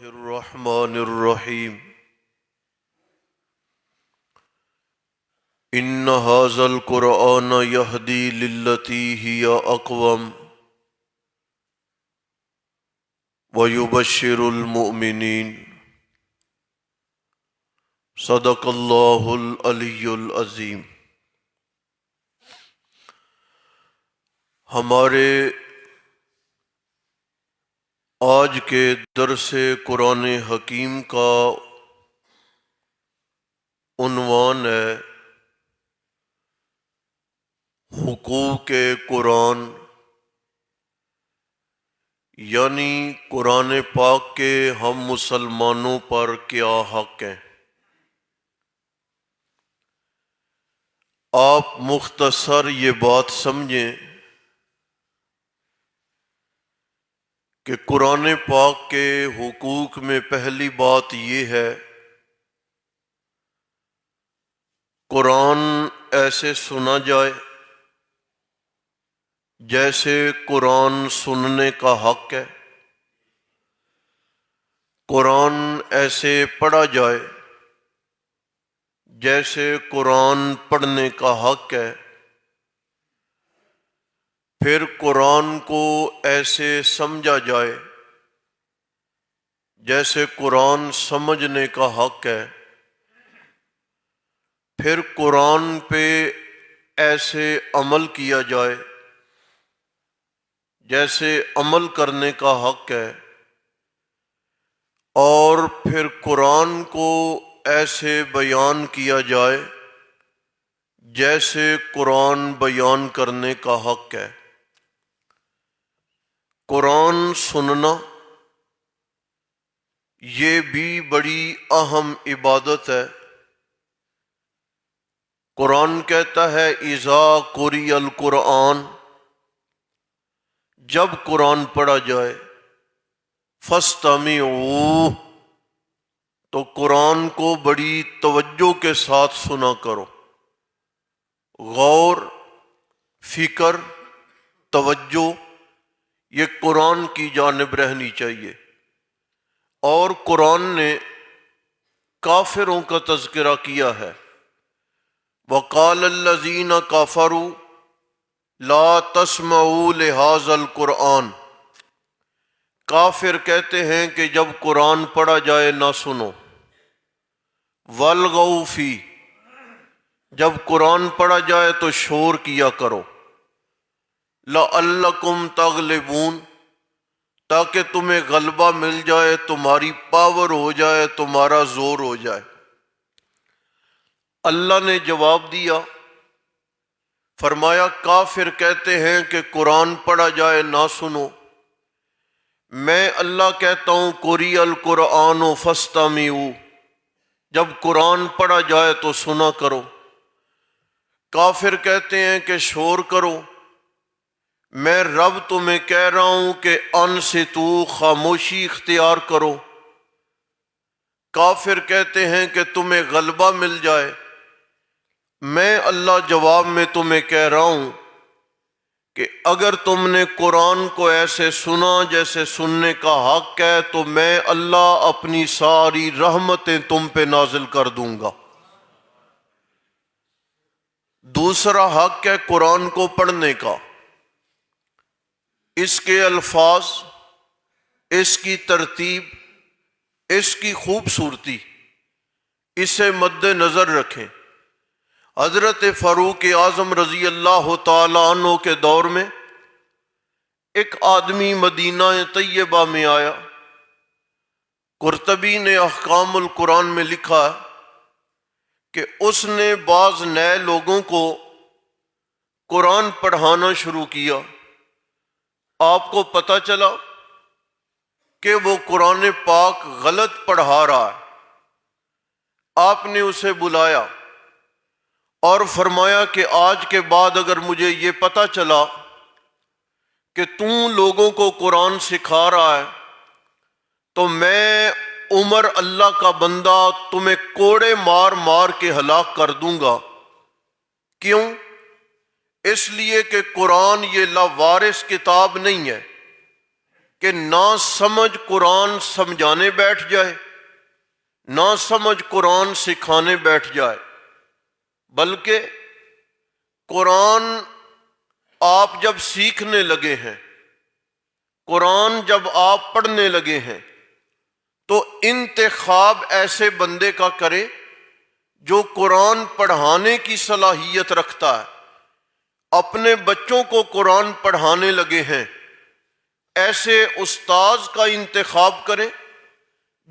الرحمن الرحیم ان ھذا القرآن یہدی للتی ہی اقوم ویبشر المؤمنین صدق اللہ العلی العظیم۔ ہمارے آج کے درس قرآن حکیم کا عنوان ہے حقوق قرآن، یعنی قرآن پاک کے ہم مسلمانوں پر کیا حق ہیں۔ آپ مختصر یہ بات سمجھیں کہ قرآن پاک کے حقوق میں پہلی بات یہ ہے، قرآن ایسے سنا جائے جیسے قرآن سننے کا حق ہے، قرآن ایسے پڑھا جائے جیسے قرآن پڑھنے کا حق ہے، پھر قرآن کو ایسے سمجھا جائے جیسے قرآن سمجھنے کا حق ہے، پھر قرآن پہ ایسے عمل کیا جائے جیسے عمل کرنے کا حق ہے، اور پھر قرآن کو ایسے بیان کیا جائے جیسے قرآن بیان کرنے کا حق ہے۔ قرآن سننا یہ بھی بڑی اہم عبادت ہے۔ قرآن کہتا ہے اذا قرئ القرآن، جب قرآن پڑھا جائے، فاستمعوا، تو قرآن کو بڑی توجہ کے ساتھ سنا کرو، غور، فکر، توجہ، یہ قرآن کی جانب رہنی چاہیے۔ اور قرآن نے کافروں کا تذکرہ کیا ہے، وقال الذین کفروا لا تسمعوا لہذا القرآن، کافر کہتے ہیں کہ جب قرآن پڑھا جائے نہ سنو، والغوا فیہ، جب قرآن پڑھا جائے تو شور کیا کرو، لعلکم تغلبون، تاکہ تمہیں غلبہ مل جائے، تمہاری پاور ہو جائے، تمہارا زور ہو جائے۔ اللہ نے جواب دیا، فرمایا کافر کہتے ہیں کہ قرآن پڑھا جائے نہ سنو، میں اللہ کہتا ہوں قرئ القرآن فاستمعوا، جب قرآن پڑھا جائے تو سنا کرو۔ کافر کہتے ہیں کہ شور کرو، میں رب تمہیں کہہ رہا ہوں کہ انصتوا، خاموشی اختیار کرو۔ کافر کہتے ہیں کہ تمہیں غلبہ مل جائے، میں اللہ جواب میں تمہیں کہہ رہا ہوں کہ اگر تم نے قرآن کو ایسے سنا جیسے سننے کا حق ہے تو میں اللہ اپنی ساری رحمتیں تم پہ نازل کر دوں گا۔ دوسرا حق ہے قرآن کو پڑھنے کا، اس کے الفاظ، اس کی ترتیب، اس کی خوبصورتی، اسے مد نظر رکھیں۔ حضرت فاروق اعظم رضی اللہ تعالی عنہ کے دور میں ایک آدمی مدینہ طیبہ میں آیا۔ قرطبی نے احکام القرآن میں لکھا ہے کہ اس نے بعض نئے لوگوں کو قرآن پڑھانا شروع کیا۔ آپ کو پتہ چلا کہ وہ قرآن پاک غلط پڑھا رہا ہے۔ آپ نے اسے بلایا اور فرمایا کہ آج کے بعد اگر مجھے یہ پتہ چلا کہ تم لوگوں کو قرآن سکھا رہا ہے تو میں عمر اللہ کا بندہ تمہیں کوڑے مار مار کے ہلاک کر دوں گا۔ کیوں؟ اس لیے کہ قرآن یہ لاوارث کتاب نہیں ہے، کہ نہ سمجھ قرآن سمجھانے بیٹھ جائے، نہ سمجھ قرآن سکھانے بیٹھ جائے، بلکہ قرآن آپ جب سیکھنے لگے ہیں، قرآن جب آپ پڑھنے لگے ہیں، تو انتخاب ایسے بندے کا کرے جو قرآن پڑھانے کی صلاحیت رکھتا ہے۔ اپنے بچوں کو قرآن پڑھانے لگے ہیں، ایسے استاذ کا انتخاب کریں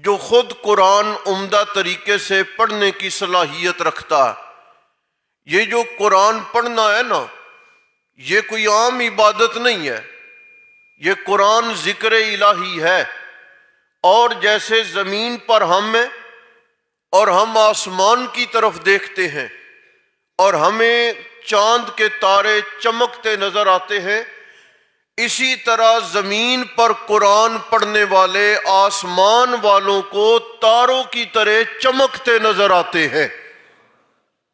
جو خود قرآن عمدہ طریقے سے پڑھنے کی صلاحیت رکھتا ہے۔ یہ جو قرآن پڑھنا ہے نا، یہ کوئی عام عبادت نہیں ہے، یہ قرآن ذکر الہی ہے۔ اور جیسے زمین پر ہم ہیں اور ہم آسمان کی طرف دیکھتے ہیں اور ہمیں چاند کے تارے چمکتے نظر آتے ہیں، اسی طرح زمین پر قرآن پڑھنے والے آسمان والوں کو تاروں کی طرح چمکتے نظر آتے ہیں۔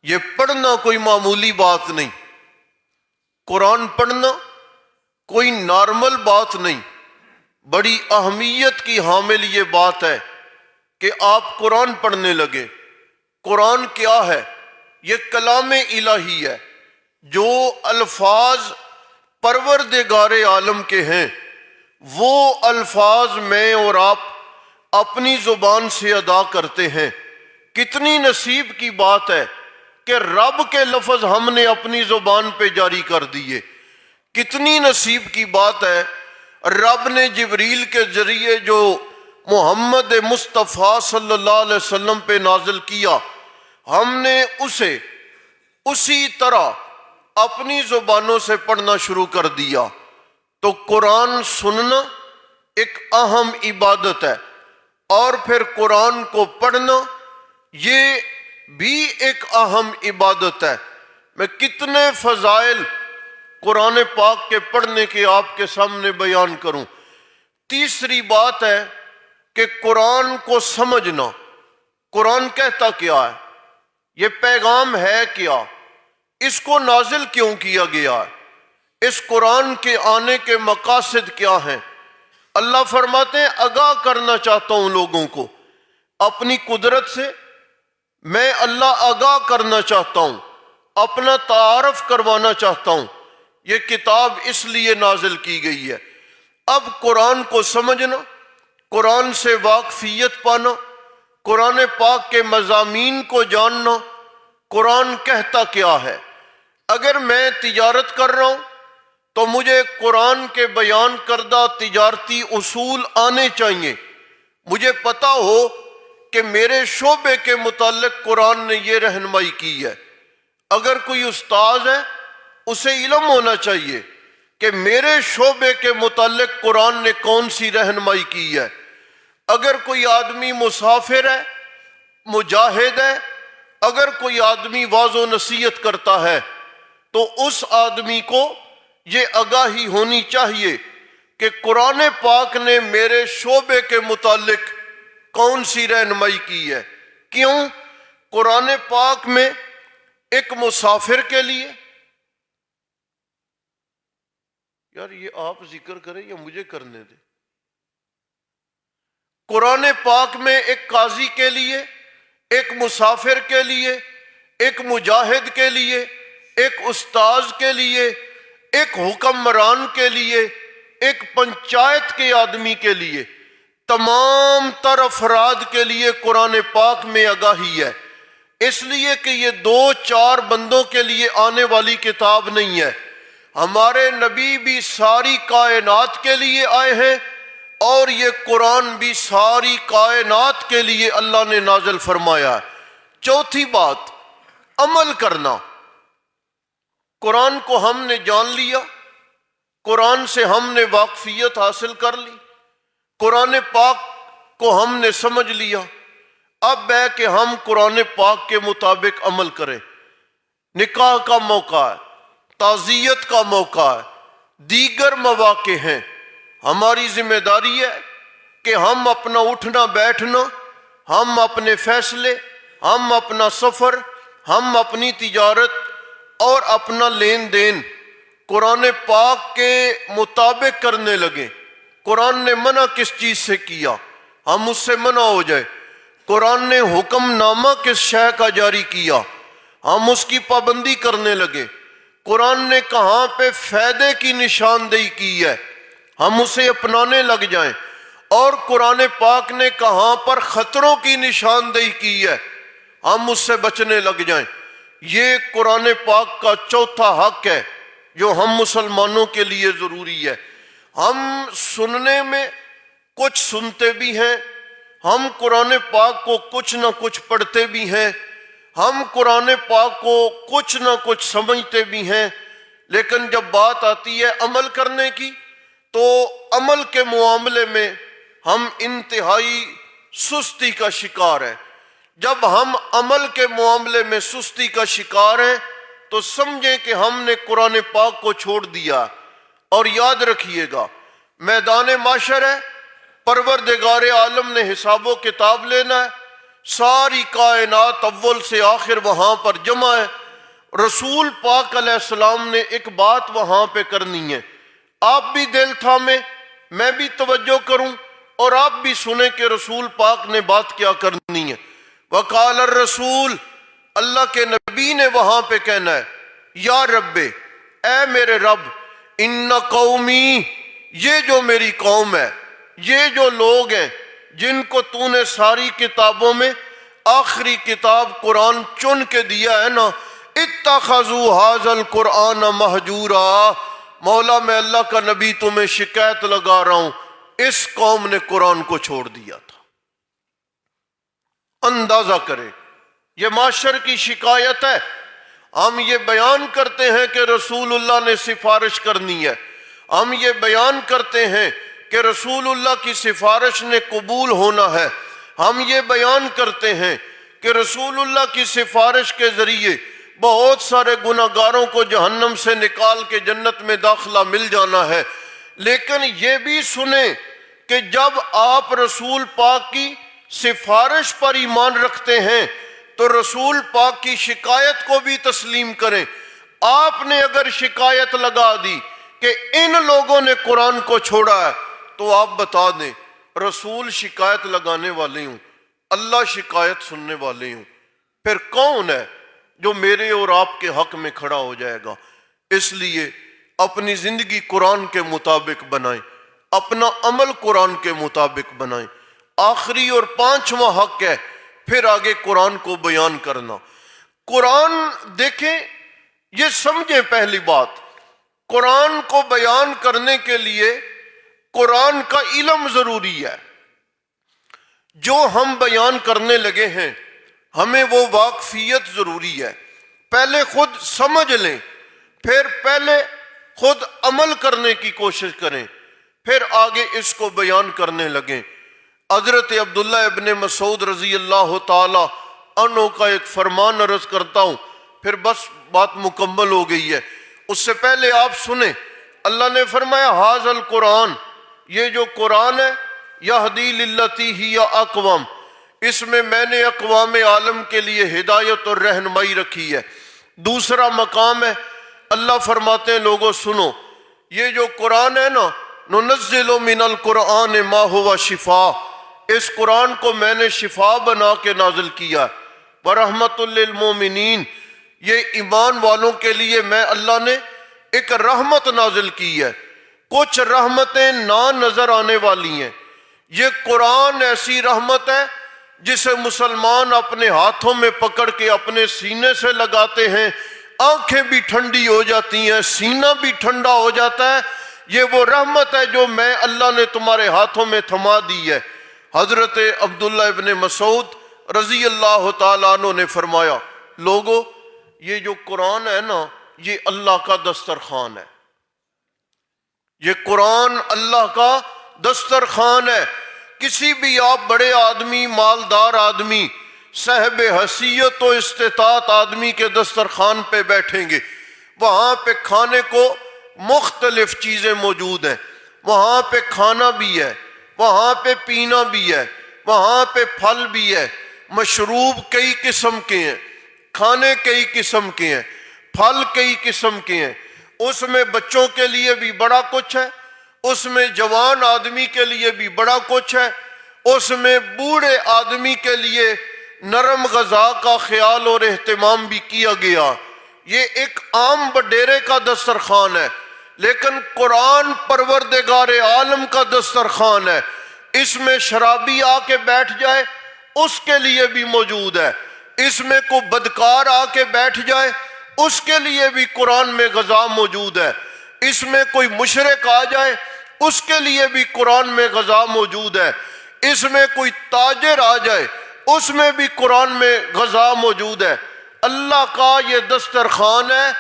یہ پڑھنا کوئی معمولی بات نہیں، قرآن پڑھنا کوئی نارمل بات نہیں، بڑی اہمیت کی حامل یہ بات ہے کہ آپ قرآن پڑھنے لگے۔ قرآن کیا ہے؟ یہ کلام الہی ہے، جو الفاظ پروردگار عالم کے ہیں، وہ الفاظ میں اور آپ اپنی زبان سے ادا کرتے ہیں۔ کتنی نصیب کی بات ہے کہ رب کے لفظ ہم نے اپنی زبان پہ جاری کر دیے۔ کتنی نصیب کی بات ہے، رب نے جبریل کے ذریعے جو محمد مصطفیٰ صلی اللہ علیہ وسلم پہ نازل کیا، ہم نے اسے اسی طرح اپنی زبانوں سے پڑھنا شروع کر دیا۔ تو قرآن سننا ایک اہم عبادت ہے، اور پھر قرآن کو پڑھنا یہ بھی ایک اہم عبادت ہے۔ میں کتنے فضائل قرآن پاک کے پڑھنے کے آپ کے سامنے بیان کروں۔ تیسری بات ہے کہ قرآن کو سمجھنا، قرآن کہتا کیا ہے، یہ پیغام ہے کیا، اس کو نازل کیوں کیا گیا ہے، اس قرآن کے آنے کے مقاصد کیا ہیں۔ اللہ فرماتے ہیں آگاہ کرنا چاہتا ہوں لوگوں کو اپنی قدرت سے، میں اللہ آگاہ کرنا چاہتا ہوں، اپنا تعارف کروانا چاہتا ہوں۔ یہ کتاب اس لیے نازل کی گئی ہے۔ اب قرآن کو سمجھنا، قرآن سے واقفیت پانا، قرآن پاک کے مضامین کو جاننا، قرآن کہتا کیا ہے۔ اگر میں تجارت کر رہا ہوں تو مجھے قرآن کے بیان کردہ تجارتی اصول آنے چاہیے، مجھے پتہ ہو کہ میرے شعبے کے متعلق قرآن نے یہ رہنمائی کی ہے۔ اگر کوئی استاذ ہے، اسے علم ہونا چاہیے کہ میرے شعبے کے متعلق قرآن نے کون سی رہنمائی کی ہے۔ اگر کوئی آدمی مسافر ہے، مجاہد ہے، اگر کوئی آدمی واعظ و نصیحت کرتا ہے، تو اس آدمی کو یہ آگاہی ہونی چاہیے کہ قرآن پاک نے میرے شعبے کے متعلق کون سی رہنمائی کی ہے۔ کیوں؟ قرآن پاک میں ایک مسافر کے لیے، یار یہ آپ ذکر کریں یا مجھے کرنے دیں، قرآن پاک میں ایک قاضی کے لیے، ایک مسافر کے لیے، ایک مجاہد کے لیے، ایک استاذ کے لیے، ایک حکمران کے لیے، ایک پنچایت کے آدمی کے لیے، تمام تر افراد کے لیے قرآن پاک میں آگاہی ہے۔ اس لیے کہ یہ دو چار بندوں کے لیے آنے والی کتاب نہیں ہے۔ ہمارے نبی بھی ساری کائنات کے لیے آئے ہیں، اور یہ قرآن بھی ساری کائنات کے لیے اللہ نے نازل فرمایا ہے۔ چوتھی بات، عمل کرنا۔ قرآن کو ہم نے جان لیا، قرآن سے ہم نے واقفیت حاصل کر لی، قرآن پاک کو ہم نے سمجھ لیا، اب ہے کہ ہم قرآن پاک کے مطابق عمل کریں۔ نکاح کا موقع ہے، تعزیت کا موقع ہے، دیگر مواقع ہیں، ہماری ذمہ داری ہے کہ ہم اپنا اٹھنا بیٹھنا، ہم اپنے فیصلے، ہم اپنا سفر، ہم اپنی تجارت اور اپنا لین دین قرآن پاک کے مطابق کرنے لگیں۔ قرآن نے منع کس چیز سے کیا، ہم اس سے منع ہو جائے۔ قرآن نے حکم نامہ کس شے کا جاری کیا، ہم اس کی پابندی کرنے لگے۔ قرآن نے کہاں پہ فائدے کی نشاندہی کی ہے، ہم اسے اپنانے لگ جائیں، اور قرآن پاک نے کہاں پر خطروں کی نشاندہی کی ہے، ہم اس سے بچنے لگ جائیں۔ یہ قرآن پاک کا چوتھا حق ہے جو ہم مسلمانوں کے لیے ضروری ہے۔ ہم سننے میں کچھ سنتے بھی ہیں، ہم قرآن پاک کو کچھ نہ کچھ پڑھتے بھی ہیں، ہم قرآن پاک کو کچھ نہ کچھ سمجھتے بھی ہیں، لیکن جب بات آتی ہے عمل کرنے کی تو عمل کے معاملے میں ہم انتہائی سستی کا شکار ہیں۔ جب ہم عمل کے معاملے میں سستی کا شکار ہیں تو سمجھیں کہ ہم نے قرآن پاک کو چھوڑ دیا۔ اور یاد رکھیے گا، میدان معاشر ہے، پروردگار عالم نے حساب و کتاب لینا ہے، ساری کائنات اول سے آخر وہاں پر جمع ہے، رسول پاک علیہ السلام نے ایک بات وہاں پہ کرنی ہے۔ آپ بھی دل تھامیں، میں بھی توجہ کروں، اور آپ بھی سنیں کہ رسول پاک نے بات کیا کرنی ہے۔ وقال الرسول، اللہ کے نبی نے وہاں پہ کہنا ہے، یا رب، اے میرے رب، ان قومی، یہ جو میری قوم ہے، یہ جو لوگ ہیں جن کو تو نے ساری کتابوں میں آخری کتاب قرآن چن کے دیا ہے نا، اتخذوا ھذا القرآن مہجورا، مولا میں اللہ کا نبی تمہیں شکایت لگا رہا ہوں، اس قوم نے قرآن کو چھوڑ دیا تھا۔ اندازہ کریں، یہ معاشر کی شکایت ہے۔ ہم یہ بیان کرتے ہیں کہ رسول اللہ نے سفارش کرنی ہے، ہم یہ بیان کرتے ہیں کہ رسول اللہ کی سفارش نے قبول ہونا ہے، ہم یہ بیان کرتے ہیں کہ رسول اللہ کی سفارش کے ذریعے بہت سارے گناہگاروں کو جہنم سے نکال کے جنت میں داخلہ مل جانا ہے، لیکن یہ بھی سنیں کہ جب آپ رسول پاک کی سفارش پر ایمان رکھتے ہیں تو رسول پاک کی شکایت کو بھی تسلیم کریں۔ آپ نے اگر شکایت لگا دی کہ ان لوگوں نے قرآن کو چھوڑا ہے تو آپ بتا دیں رسول شکایت لگانے والے ہوں، اللہ شکایت سننے والے ہوں، پھر کون ہے جو میرے اور آپ کے حق میں کھڑا ہو جائے گا؟ اس لیے اپنی زندگی قرآن کے مطابق بنائیں، اپنا عمل قرآن کے مطابق بنائیں۔ آخری اور پانچواں حق ہے پھر آگے قرآن کو بیان کرنا۔ قرآن دیکھیں، یہ سمجھیں پہلی بات، قرآن کو بیان کرنے کے لیے قرآن کا علم ضروری ہے۔ جو ہم بیان کرنے لگے ہیں ہمیں وہ واقفیت ضروری ہے۔ پہلے خود سمجھ لیں، پھر پہلے خود عمل کرنے کی کوشش کریں، پھر آگے اس کو بیان کرنے لگیں۔ حضرت عبداللہ ابن مسعود رضی اللہ تعالی عنہ کا ایک فرمان عرض کرتا ہوں، پھر بس بات مکمل ہو گئی ہے۔ اس سے پہلے آپ سنیں، اللہ نے فرمایا ھذا القرآن، یہ جو قرآن ہے، یہدی للتی ہی اقوم، اس میں نے اقوام عالم کے لیے ہدایت اور رہنمائی رکھی ہے۔ دوسرا مقام ہے، اللہ فرماتے ہیں لوگوں سنو، یہ جو قرآن ہے نا، ننزل من القرآن ما هو شفاء، اس قرآن کو میں نے شفا بنا کے نازل کیا، ورحمت للمومنین، یہ ایمان والوں کے لیے میں اللہ نے ایک رحمت نازل کی ہے۔ کچھ رحمتیں نہ نظر آنے والی ہیں، یہ قرآن ایسی رحمت ہے جسے مسلمان اپنے ہاتھوں میں پکڑ کے اپنے سینے سے لگاتے ہیں، آنکھیں بھی ٹھنڈی ہو جاتی ہیں، سینہ بھی ٹھنڈا ہو جاتا ہے۔ یہ وہ رحمت ہے جو میں اللہ نے تمہارے ہاتھوں میں تھما دی ہے۔ حضرت عبداللہ ابن مسعود رضی اللہ تعالیٰ عنہ نے فرمایا، لوگو یہ جو قرآن ہے نا، یہ اللہ کا دسترخوان ہے، یہ قرآن اللہ کا دسترخوان ہے۔ کسی بھی آپ بڑے آدمی، مالدار آدمی، صاحب حیثیت و استطاعت آدمی کے دسترخوان پہ بیٹھیں گے، وہاں پہ کھانے کو مختلف چیزیں موجود ہیں، وہاں پہ کھانا بھی ہے، وہاں پہ پینا بھی ہے، وہاں پہ پھل بھی ہے، مشروب کئی قسم کے ہیں، کھانے کئی قسم کے ہیں، پھل کئی قسم کے ہیں، اس میں بچوں کے لیے بھی بڑا کچھ ہے، اس میں جوان آدمی کے لیے بھی بڑا کچھ ہے، اس میں بوڑھے آدمی کے لیے نرم غذا کا خیال اور اہتمام بھی کیا گیا۔ یہ ایک عام بڈیرے کا دسترخوان ہے، لیکن قرآن پروردگار عالم کا دسترخوان ہے۔ اس میں شرابی آ کے بیٹھ جائے اس کے لیے بھی موجود ہے، اس میں کوئی بدکار آ کے بیٹھ جائے اس کے لیے بھی قرآن میں غذا موجود ہے، اس میں کوئی مشرک آ جائے اس کے لیے بھی قرآن میں غذا موجود ہے، اس میں کوئی تاجر آ جائے اس میں بھی قرآن میں غذا موجود ہے۔ اللہ کا یہ دسترخوان ہے،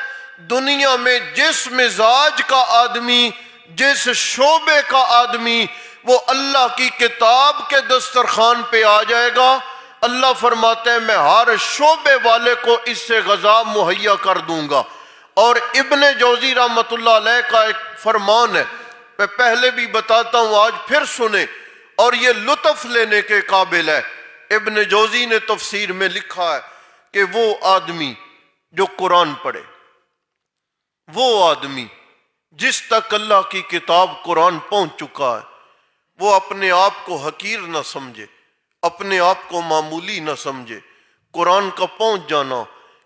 دنیا میں جس مزاج کا آدمی، جس شعبے کا آدمی وہ اللہ کی کتاب کے دسترخوان پہ آ جائے گا، اللہ فرماتے ہیں میں ہر شعبے والے کو اس سے غذا مہیا کر دوں گا۔ اور ابن جوزی رحمۃ اللہ علیہ کا ایک فرمان ہے، میں پہلے بھی بتاتا ہوں آج پھر سنیں، اور یہ لطف لینے کے قابل ہے۔ ابن جوزی نے تفسیر میں لکھا ہے کہ وہ آدمی جو قرآن پڑھے، وہ آدمی جس تک اللہ کی کتاب قرآن پہنچ چکا ہے، وہ اپنے آپ کو حقیر نہ سمجھے، اپنے آپ کو معمولی نہ سمجھے۔ قرآن کا پہنچ جانا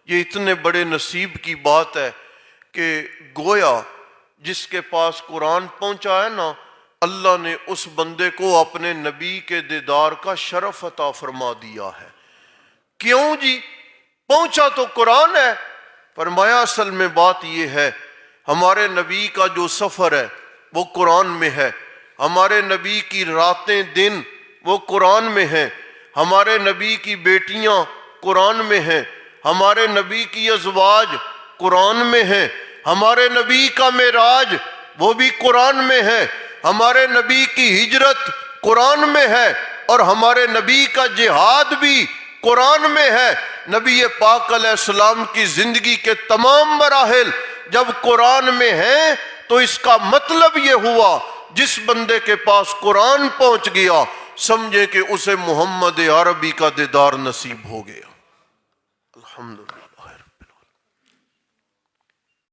یہ اتنے بڑے نصیب کی بات ہے کہ گویا جس کے پاس قرآن پہنچا ہے نا، اللہ نے اس بندے کو اپنے نبی کے دیدار کا شرف عطا فرما دیا ہے۔ کیوں جی؟ پہنچا تو قرآن ہے۔ فرمایا اصل میں بات یہ ہے، ہمارے نبی کا جو سفر ہے وہ قرآن میں ہے، ہمارے نبی کی راتیں دن وہ قرآن میں ہیں، ہمارے نبی کی بیٹیاں قرآن میں ہیں، ہمارے نبی کی ازواج قرآن میں ہیں، ہمارے نبی کا معراج وہ بھی قرآن میں ہے، ہمارے نبی کی ہجرت قرآن میں ہے، اور ہمارے نبی کا جہاد بھی قرآن میں ہے۔ نبی پاک علیہ السلام کی زندگی کے تمام مراحل جب قرآن میں ہیں تو اس کا مطلب یہ ہوا جس بندے کے پاس قرآن پہنچ گیا سمجھے کہ اسے محمد عربی کا دیدار نصیب ہو گیا۔ الحمدللہ۔